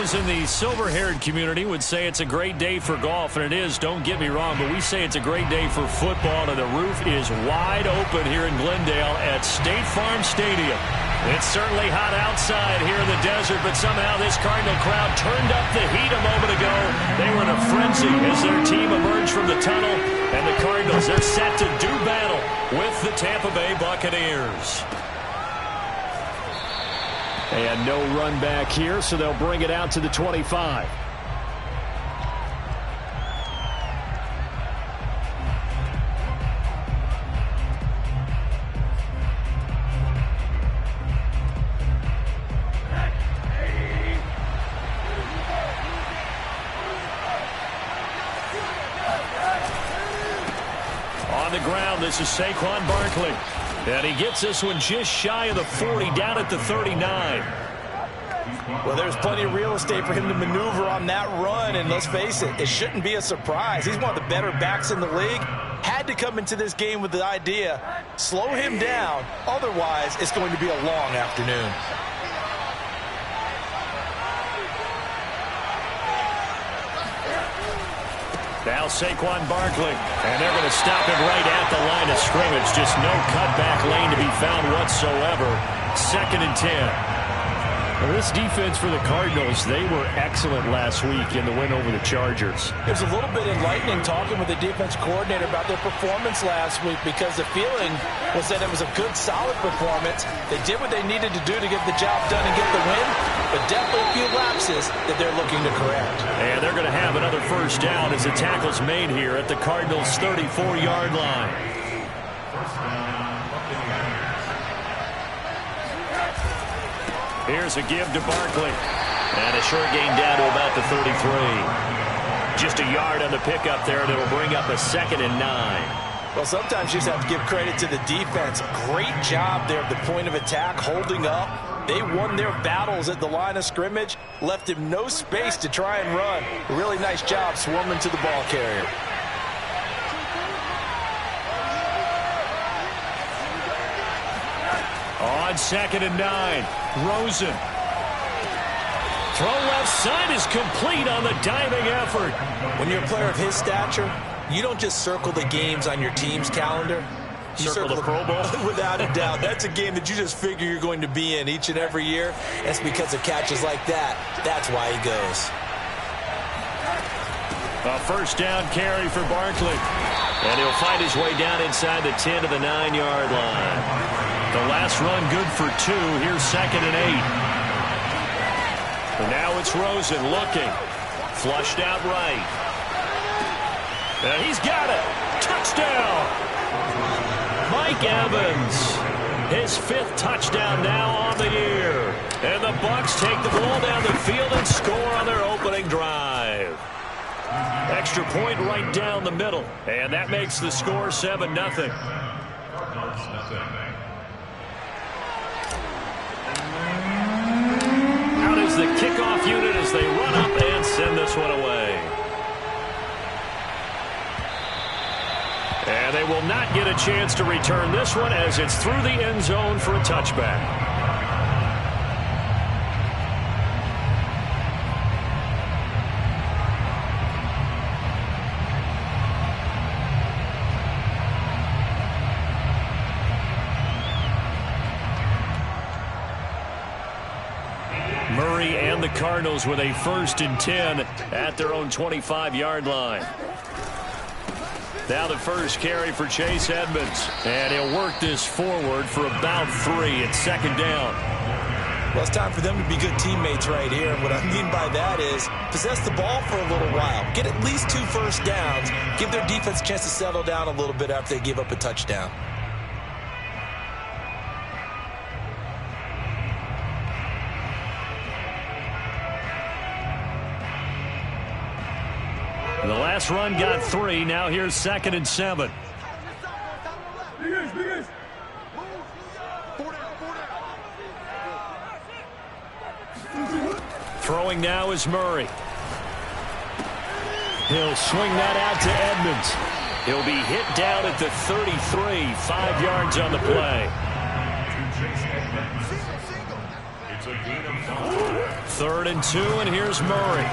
Those in the silver-haired community would say it's a great day for golf, and it is, don't get me wrong, but we say it's a great day for football, and the roof is wide open here in Glendale at State Farm Stadium. It's certainly hot outside here in the desert, but somehow this Cardinal crowd turned up the heat a moment ago. They were in a frenzy as their team emerged from the tunnel, and the Cardinals, they're set to do battle with the Tampa Bay Buccaneers. And no run back here, so they'll bring it out to the 25. On the ground, this is Saquon Barkley. And he gets this one just shy of the 40, down at the 39. Well, there's plenty of real estate for him to maneuver on that run, and let's face it, it shouldn't be a surprise. He's one of the better backs in the league. Had to come into this game with the idea, slow him down, otherwise it's going to be a long afternoon. Now Saquon Barkley, and they're going to stop him right at the line of scrimmage. Just no cutback lane to be found whatsoever. 2nd and 10. Well, this defense for the Cardinals, they were excellent last week in the win over the Chargers. It was a little bit enlightening talking with the defense coordinator about their performance last week, because the feeling was that it was a good, solid performance. They did what they needed to do to get the job done and get the win, but definitely a few lapses that they're looking to correct. And they're going to have another first down as the tackle's made here at the Cardinals' 34-yard line. Here's a give to Barkley. And a short gain down to about the 33. Just a yard on the pickup there, and it'll bring up a 2nd and 9. Well, sometimes you just have to give credit to the defense. Great job there at the point of attack, holding up. They won their battles at the line of scrimmage, left him no space to try and run. A really nice job swarming to the ball carrier. On 2nd and 9, Rosen. Throw left side is complete on the diving effort. When you're a player of his stature, you don't just circle the games on your team's calendar. You circle the Pro Bowl? Without a doubt. That's a game that you just figure you're going to be in each and every year. That's because of catches like that. That's why he goes. A first down carry for Barkley. And he'll find his way down inside the 10 to the 9-yard line. The last run good for 2. Here's 2nd and 8. And now it's Rosen looking. Flushed out right. And he's got it. Touchdown. Mike Evans. His 5th touchdown now on the year. And the Bucs take the ball down the field and score on their opening drive. Extra point right down the middle. And that makes the score 7-0. Out is the kickoff unit as they run up and send this one away. And they will not get a chance to return this one as it's through the end zone for a touchback. Murray and the Cardinals with a 1st and 10 at their own 25-yard line. Now the first carry for Chase Edmonds. And he'll work this forward for about 3. It's 2nd down. Well, it's time for them to be good teammates right here. And what I mean by that is possess the ball for a little while. Get at least 2 first downs. Give their defense a chance to settle down a little bit after they give up a touchdown. The last run got 3. Now here's 2nd and 7. Throwing now is Murray. He'll swing that out to Edmonds. He'll be hit down at the 33. 5 yards on the play. 3rd and 2, and here's Murray.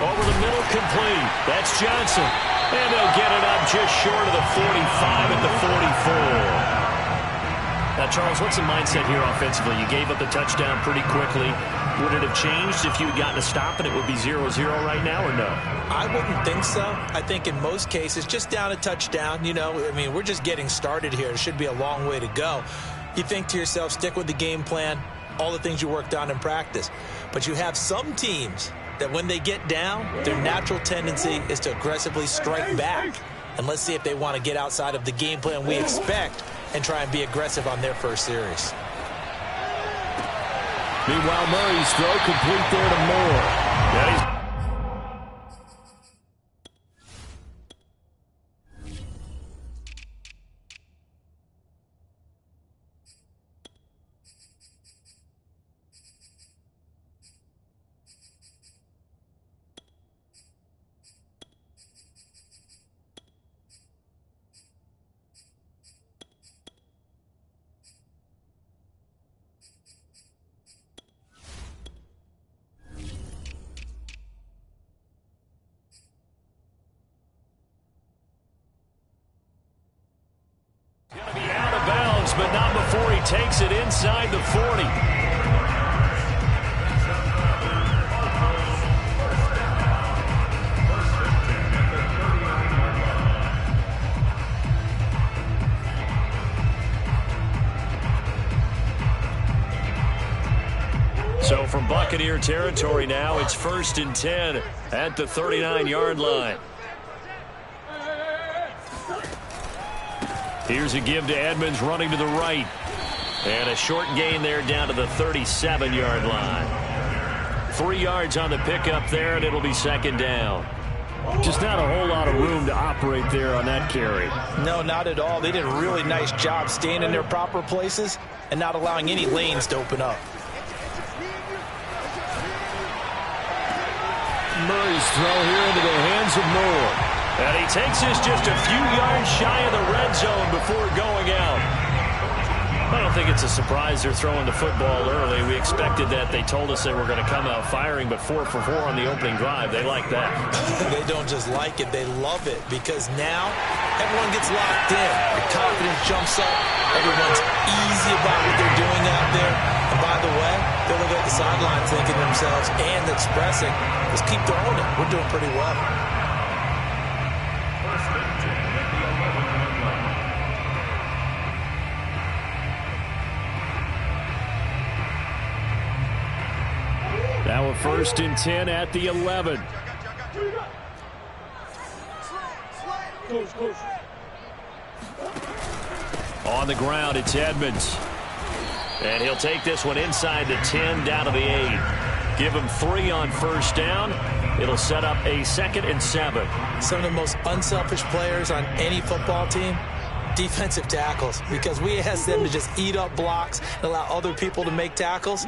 Over the middle, complete. That's Johnson. And they'll get it up just short of the 45 at the 44. Now, Charles, what's the mindset here offensively? You gave up the touchdown pretty quickly. Would it have changed if you had gotten a stop and it would be 0-0 right now, or no? I wouldn't think so. I think in most cases, just down a touchdown, I mean, we're just getting started here. It should be a long way to go. You think to yourself, stick with the game plan, all the things you worked on in practice. But you have some teams that when they get down, their natural tendency is to aggressively strike back. And let's see if they want to get outside of the game plan we expect and try and be aggressive on their first series. Meanwhile, Murray's throw complete there to Moore. Yeah, but not before he takes it inside the 40. So from Buccaneer territory now, it's 1st and 10 at the 39-yard line. Here's a give to Edmonds running to the right. And a short gain there down to the 37-yard line. 3 yards on the pickup there, and it'll be 2nd down. Just not a whole lot of room to operate there on that carry. No, not at all. They did a really nice job staying in their proper places and not allowing any lanes to open up. Murray's throw here into the hands of Moore. And he takes this just a few yards shy of the red zone before going out. I don't think it's a surprise they're throwing the football early. We expected that. They told us they were going to come out firing, but 4 for 4 on the opening drive. They like that. They don't just like it. They love it because now everyone gets locked in. The confidence jumps up. Everyone's easy about what they're doing out there. And by the way, they're looking at the sideline thinking to themselves and expressing, just keep throwing it. We're doing pretty well. Now a 1st and 10 at the 11. On the ground, it's Edmonds. And he'll take this one inside the 10, down to the 8. Give him 3 on 1st down. It'll set up a 2nd and 7. Some of the most unselfish players on any football team, defensive tackles, because we ask them to just eat up blocks and allow other people to make tackles.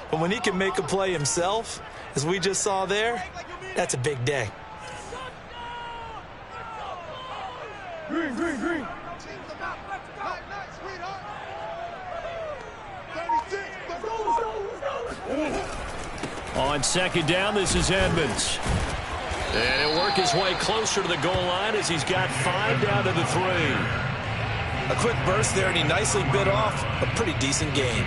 But when he can make a play himself, as we just saw there, that's a big day. Green, green, green. On 2nd down, this is Edmonds. And he'll work his way closer to the goal line as he's got 5 down to the 3. A quick burst there, and he nicely bit off a pretty decent gain.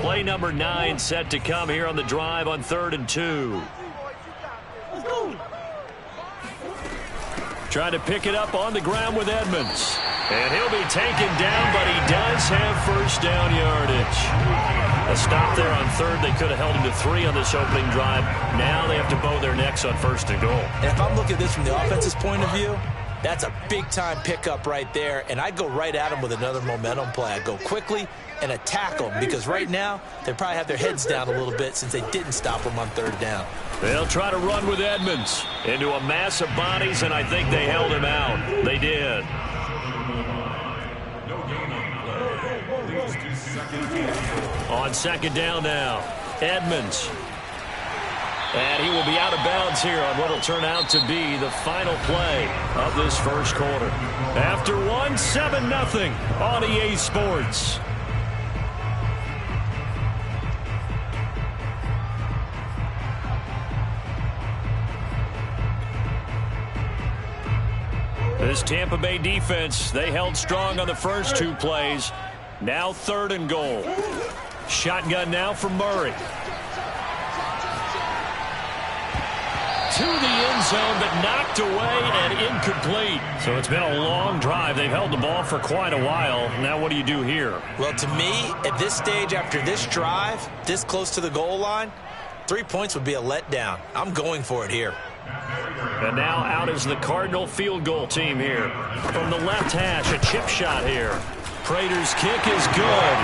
Play number 9 set to come here on the drive on 3rd and 2. Trying to pick it up on the ground with Edmonds. And he'll be taken down, but he does have 1st down yardage. A stop there on 3rd. They could have held him to 3 on this opening drive. Now they have to bow their necks on 1st and goal. And if I'm looking at this from the offense's point of view, that's a big-time pickup right there. And I'd go right at him with another momentum play. I'd go quickly and attack them, because right now they probably have their heads down a little bit since they didn't stop them on 3rd down. They'll try to run with Edmonds into a mass of bodies, and I think they held him out. They did. On 2nd down now, Edmonds. And he will be out of bounds here on what will turn out to be the final play of this first quarter. After one, 7-0 on EA Sports. This Tampa Bay defense, they held strong on the first two plays. Now 3rd and goal. Shotgun now for Murray. To the end zone, but knocked away and incomplete. So it's been a long drive. They've held the ball for quite a while. Now what do you do here? Well, to me, at this stage, after this drive, this close to the goal line, 3 points would be a letdown. I'm going for it here. And now out is the Cardinal field goal team here. From the left hash, a chip shot here. Prater's kick is good.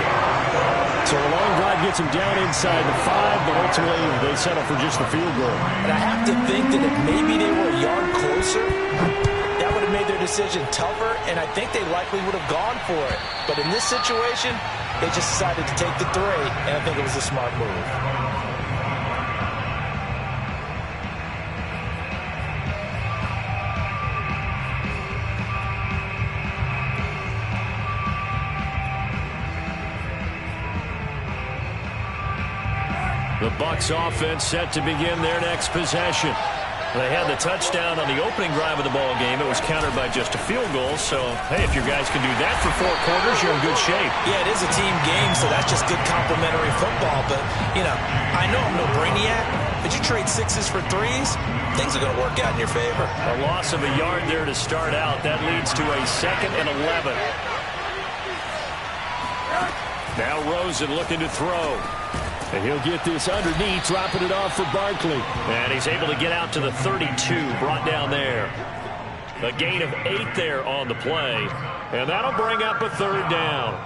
So a long drive gets him down inside the 5, but ultimately they settle for just the field goal. And I have to think that if maybe they were a yard closer, that would have made their decision tougher, and I think they likely would have gone for it. But in this situation, they just decided to take the 3, and I think it was a smart move. The Bucs offense set to begin their next possession. They had the touchdown on the opening drive of the ball game. It was countered by just a field goal. So, hey, if your guys can do that for 4 quarters, you're in good shape. Yeah, it is a team game, so that's just good complementary football. But, you know, I know I'm no brainiac, but you trade 6s for 3s, things are going to work out in your favor. A loss of a yard there to start out. That leads to a 2nd and 11. Now Rosen looking to throw. And he'll get this underneath, dropping it off for Barkley. And he's able to get out to the 32, brought down there. A gain of 8 there on the play. And that'll bring up a 3rd down.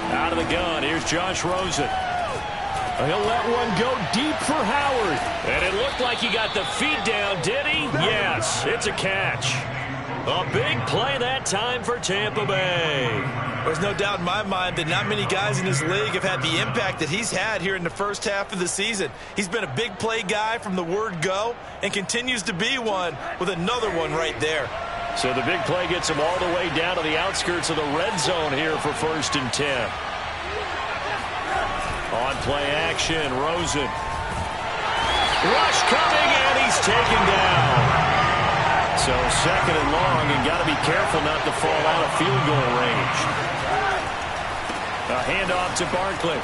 Out of the gun, here's Josh Rosen. He'll let one go deep for Howard. And it looked like he got the feet down, did he? Yes, it's a catch. A big play that time for Tampa Bay. There's no doubt in my mind that not many guys in this league have had the impact that he's had here in the first half of the season. He's been a big play guy from the word go and continues to be one with another one right there. So the big play gets him all the way down to the outskirts of the red zone here for 1st and 10. On play action, Rosen. Rush coming, and he's taken down. So 2nd and long, and got to be careful not to fall out of field goal range. A handoff to Barkley.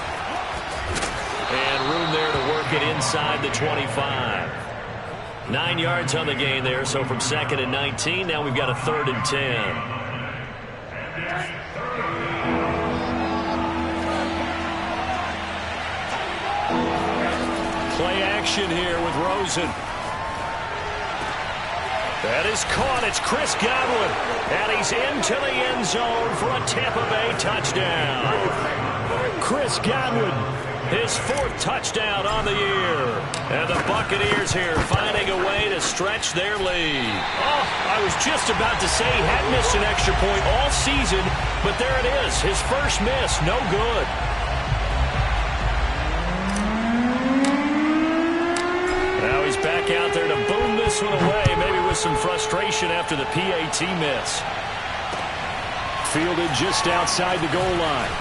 And room there to work it inside the 25. 9 yards on the gain there, so from 2nd and 19, now we've got a 3rd and 10. Play action here with Rosen. That is caught. It's Chris Godwin. And he's into the end zone for a Tampa Bay touchdown. Chris Godwin. His 4th touchdown on the year. And the Buccaneers here finding a way to stretch their lead. Oh, I was just about to say he hadn't missed an extra point all season, but there it is. His first miss, no good. Now he's back out there to boom this one away, maybe with some frustration after the PAT miss. Fielded just outside the goal line.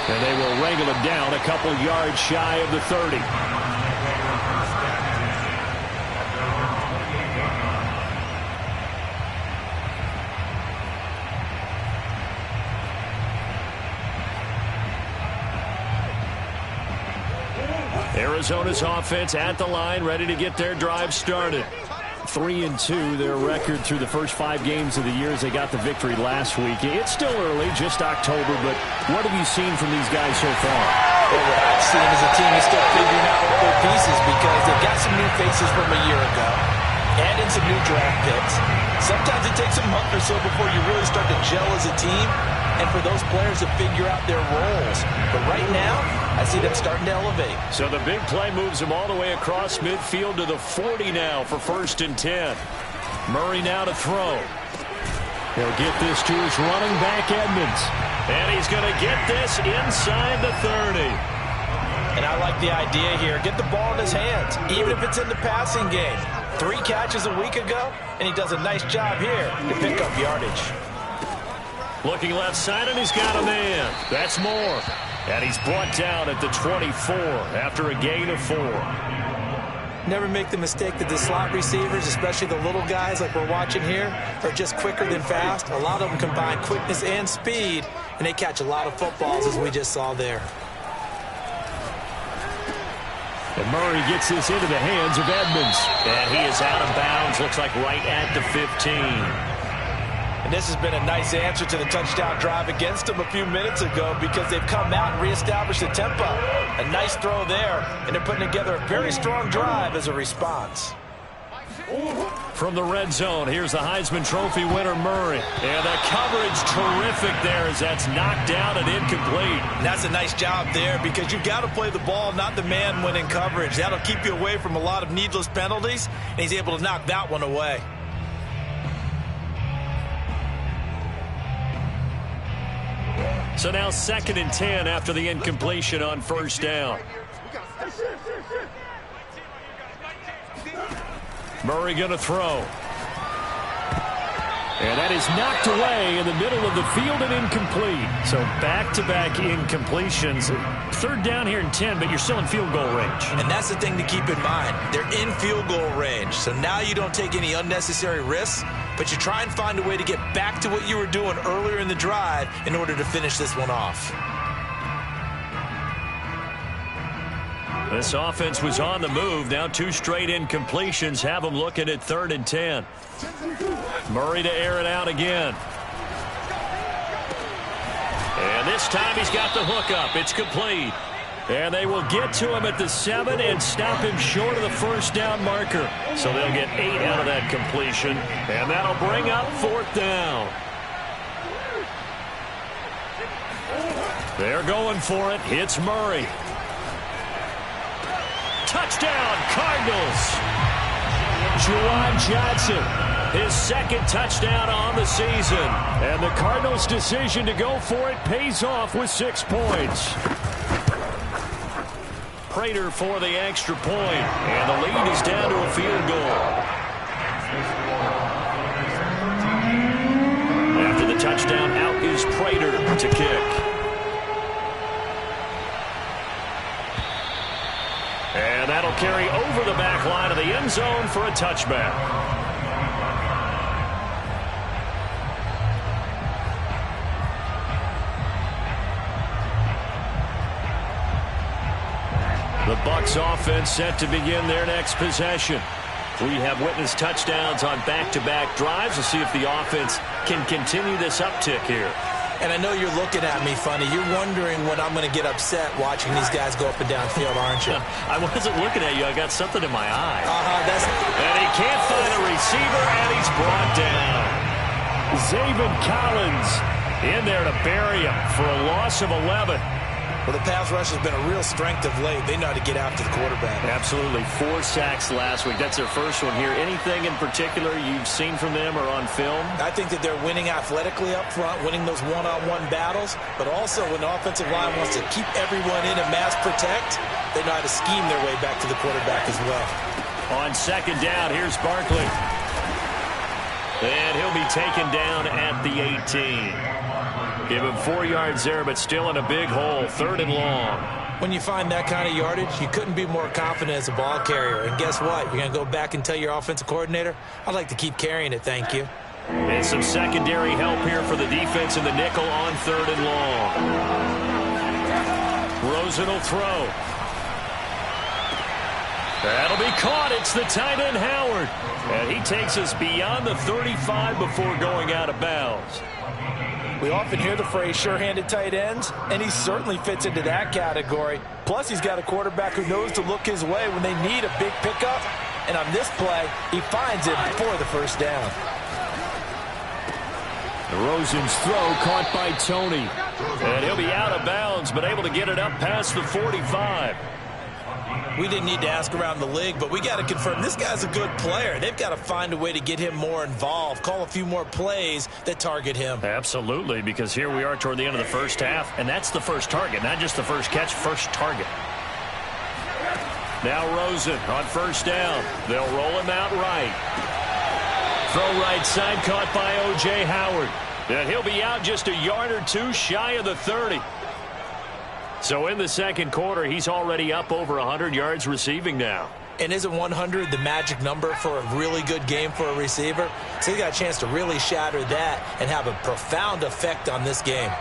And they will wrangle him down a couple yards shy of the 30. Arizona's offense at the line, ready to get their drive started. 3-2, their record through the first 5 games of the year as they got the victory last week. It's still early, just October, but what have you seen from these guys so far? Well, what I've seen is a team is still figuring out all their pieces because they've got some new faces from a year ago and in some new draft picks. Sometimes it takes a month or so before you really start to gel as a team, and for those players to figure out their roles. But right now, I see them starting to elevate. So the big play moves him all the way across midfield to the 40 now for 1st and 10. Murray now to throw. He'll get this to his running back, Edmonds. And he's going to get this inside the 30. And I like the idea here. Get the ball in his hands, even if it's in the passing game. 3 catches a week ago, and he does a nice job here to pick up yardage. Looking left side, and he's got a man. That's Moore. And he's brought down at the 24 after a gain of 4. Never make the mistake that the slot receivers, especially the little guys like we're watching here, are just quicker than fast. A lot of them combine quickness and speed, and they catch a lot of footballs, as we just saw there. And Murray gets this into the hands of Edmonds. And he is out of bounds, looks like right at the 15. And this has been a nice answer to the touchdown drive against them a few minutes ago, because they've come out and reestablished the tempo. A nice throw there, and they're putting together a very strong drive as a response. From the red zone, here's the Heisman Trophy winner, Murray. And the coverage terrific there as that's knocked down and incomplete. And that's a nice job there, because you've got to play the ball, not the man when in coverage. That'll keep you away from a lot of needless penalties, and he's able to knock that one away. So now 2nd and 10 after the incompletion on 1st down. Murray going to throw. And that is knocked away in the middle of the field and incomplete. So back-to-back incompletions. 3rd down here and 10, but you're still in field goal range. And that's the thing to keep in mind. They're in field goal range. So now you don't take any unnecessary risks, but you try and find a way to get back to what you were doing earlier in the drive in order to finish this one off. This offense was on the move. Now 2 straight incompletions have them looking at 3rd and 10. Murray to air it out again. And this time he's got the hook up. It's complete. And they will get to him at the 7 and stop him short of the 1st down marker. So they'll get 8 out of that completion. And that'll bring up 4th down. They're going for it. It's Murray. Touchdown, Cardinals. Juwan Johnson, his 2nd touchdown on the season. And the Cardinals' decision to go for it pays off with 6 points. Prater for the extra point. And the lead is down to a field goal. After the touchdown, out is Prater to kick. And that'll carry over the back line of the end zone for a touchback. The Bucs offense set to begin their next possession. We have witnessed touchdowns on back-to-back drives. We'll see if the offense can continue this uptick here. And I know you're looking at me funny. You're wondering when I'm going to get upset watching these guys go up and down field, aren't you? I wasn't looking at you. I got something in my eye. And he can't find a receiver, and he's brought down. Zaven Collins in there to bury him for a loss of 11. Well, the pass rush has been a real strength of late. They know how to get after the quarterback. Absolutely. 4 sacks last week. That's their first one here. Anything in particular you've seen from them or on film? I think that they're winning athletically up front, winning those one-on-one battles, but also when the offensive line wants to keep everyone in and mass protect, they know how to scheme their way back to the quarterback as well. On 2nd down, here's Barkley. And he'll be taken down at the 18. Give him 4 yards there, but still in a big hole. 3rd and long. When you find that kind of yardage, you couldn't be more confident as a ball carrier. And guess what? You're going to go back and tell your offensive coordinator, I'd like to keep carrying it, thank you. And some secondary help here for the defense in the nickel on 3rd and long. Rosen will throw. That'll be caught. It's the tight end, Howard. And he takes us beyond the 35 before going out of bounds. We often hear the phrase sure-handed tight ends, and he certainly fits into that category. Plus, he's got a quarterback who knows to look his way when they need a big pickup. And on this play, he finds it for the 1st down. Rosen's throw caught by Tony. And he'll be out of bounds, but able to get it up past the 45. We didn't need to ask around the league, but we got to confirm this guy's a good player. They've got to find a way to get him more involved, call a few more plays that target him. Absolutely, because here we are toward the end of the first half, and that's the first target, not just the first catch, first target. Now Rosen on first down. They'll roll him out right. Throw right side caught by O.J. Howard. And he'll be out just a yard or two shy of the 30. So in the second quarter, he's already up over 100 yards receiving now. And isn't 100 the magic number for a really good game for a receiver? So he got a chance to really shatter that and have a profound effect on this game.